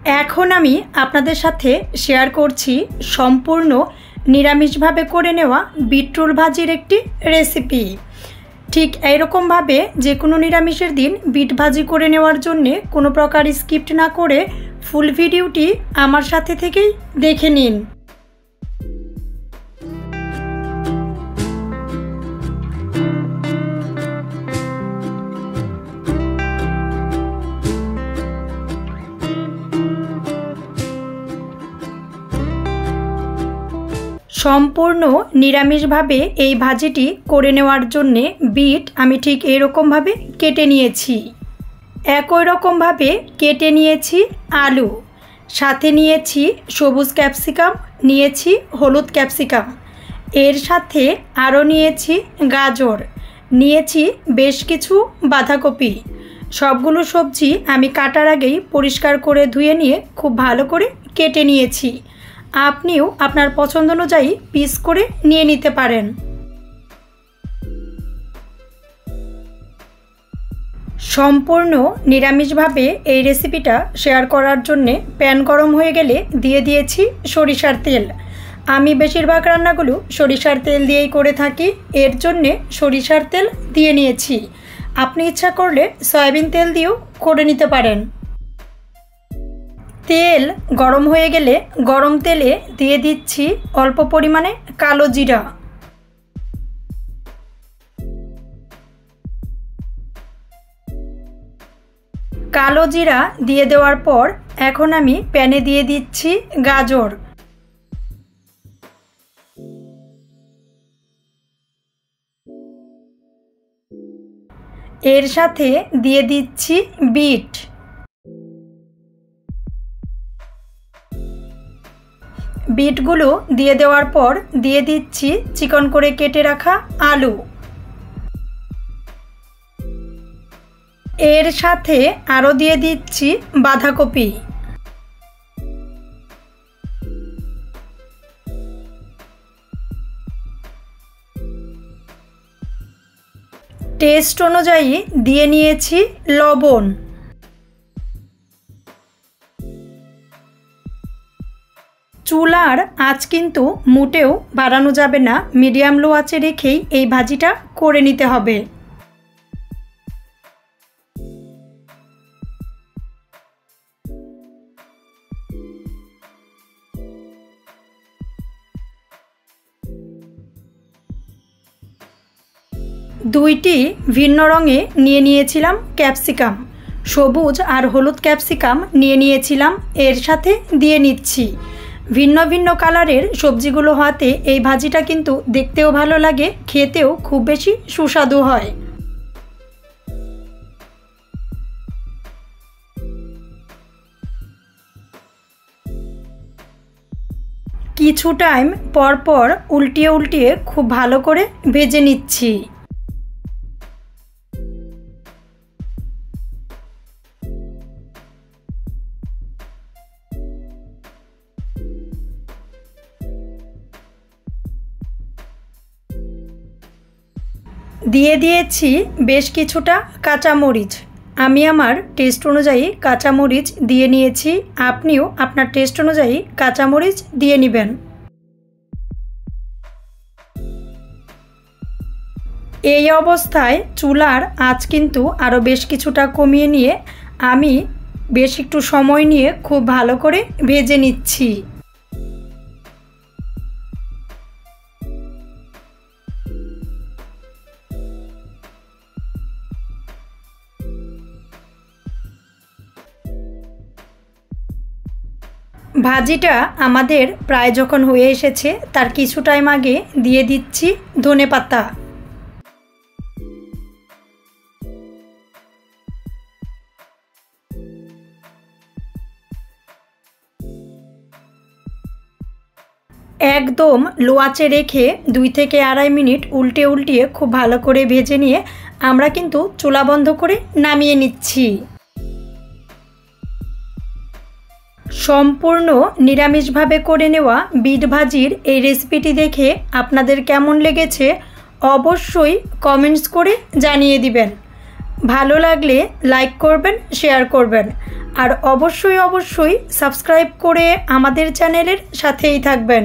এখন আমি আপনাদের সাথে শেয়ার করছি সম্পূর্ণ নিরামিষভাবে করে নেওয়া বিটরুট ভাজির একটি রেসিপি। ঠিক এইরকমভাবে যে কোনো নিরামিষের দিন বিট ভাজি করে নেওয়ার জন্যে কোনো প্রকার স্কিপ না করে ফুল ভিডিওটি আমার সাথে থেকেই দেখে নিন। সম্পূর্ণ নিরামিষভাবে এই ভাজিটি করে নেওয়ার জন্যে বিট আমি ঠিক এরকমভাবে কেটে নিয়েছি। একই রকমভাবে কেটে নিয়েছি আলু, সাথে নিয়েছি সবুজ ক্যাপসিকাম, নিয়েছি হলুদ ক্যাপসিকাম, এর সাথে আরও নিয়েছি গাজর, নিয়েছি বেশ কিছু বাঁধাকপি। সবগুলো সবজি আমি কাটার আগেই পরিষ্কার করে ধুয়ে নিয়ে খুব ভালো করে কেটে নিয়েছি। আপনিও আপনার পছন্দ অনুযায়ী পিস করে নিয়ে নিতে পারেন। সম্পূর্ণ নিরামিষভাবে এই রেসিপিটা শেয়ার করার জন্যে প্যান গরম হয়ে গেলে দিয়ে দিয়েছি সরিষার তেল। আমি বেশিরভাগ রান্নাগুলো সরিষার তেল দিয়েই করে থাকি, এর জন্যে সরিষার তেল দিয়ে নিয়েছি। আপনি ইচ্ছা করলে সয়াবিন তেল দিয়েও করে নিতে পারেন। তেল গরম হয়ে গেলে গরম তেলে দিয়ে দিচ্ছি অল্প পরিমাণে কালো জিরা, কালো জিরা দিয়ে দেওয়ার পর এখন আমি প্যানে দিয়ে দিচ্ছি গাজর, এর সাথে দিয়ে দিচ্ছি বিট, বিটগুলো দিয়ে দেওয়ার পর দিয়ে দিচ্ছি চিকন করে কেটে রাখা আলু, এর সাথে আরও দিয়ে দিচ্ছি বাঁধাকপি। টেস্ট অনুযায়ী দিয়ে নিয়েছি লবণ। চুলার আঁচ কিন্তু মোটেও বাড়ানো যাবে না, মিডিয়াম লো আঁচে রেখেই এই ভাজিটা করে নিতে হবে। দুইটি ভিন্ন রঙে নিয়ে নিয়েছিলাম ক্যাপসিকাম, সবুজ আর হলুদ ক্যাপসিকাম নিয়ে নিয়েছিলাম, এর সাথে দিয়ে নিচ্ছি। ভিন্ন ভিন্ন কালারের সবজিগুলো হওয়াতে এই ভাজিটা কিন্তু দেখতেও ভালো লাগে, খেতেও খুব বেশি সুস্বাদু হয়। কিছু টাইম পর পর উল্টিয়ে উল্টিয়ে খুব ভালো করে ভেজে নিচ্ছি। দিয়ে দিয়েছি বেশ কিছুটা কাঁচামরিচ, আমি আমার টেস্ট অনুযায়ী কাঁচামরিচ দিয়ে নিয়েছি, আপনিও আপনার টেস্ট অনুযায়ী কাঁচামরিচ দিয়ে নেবেন। এই অবস্থায় চুলার আঁচ কিন্তু আরও বেশ কিছুটা কমিয়ে নিয়ে আমি বেশ একটু সময় নিয়ে খুব ভালো করে ভেজে নিচ্ছি। ভাজিটা আমাদের প্রায় যখন হয়ে এসেছে তার কিছু টাইম আগে দিয়ে দিচ্ছি ধনেপাতা। একদম লো আঁচে রেখে 2 থেকে আড়াই মিনিট উল্টে উল্টিয়ে খুব ভালো করে ভেজে নিয়ে আমরা কিন্তু চুলা বন্ধ করে নামিয়ে নিচ্ছি। সম্পূর্ণ নিরামিষভাবে করে নেওয়া বিট ভাজির এই রেসিপিটি দেখে আপনাদের কেমন লেগেছে অবশ্যই কমেন্টস করে জানিয়ে দিবেন। ভালো লাগলে লাইক করবেন, শেয়ার করবেন। আর অবশ্যই সাবস্ক্রাইব করে আমাদের চ্যানেলের সাথেই থাকবেন।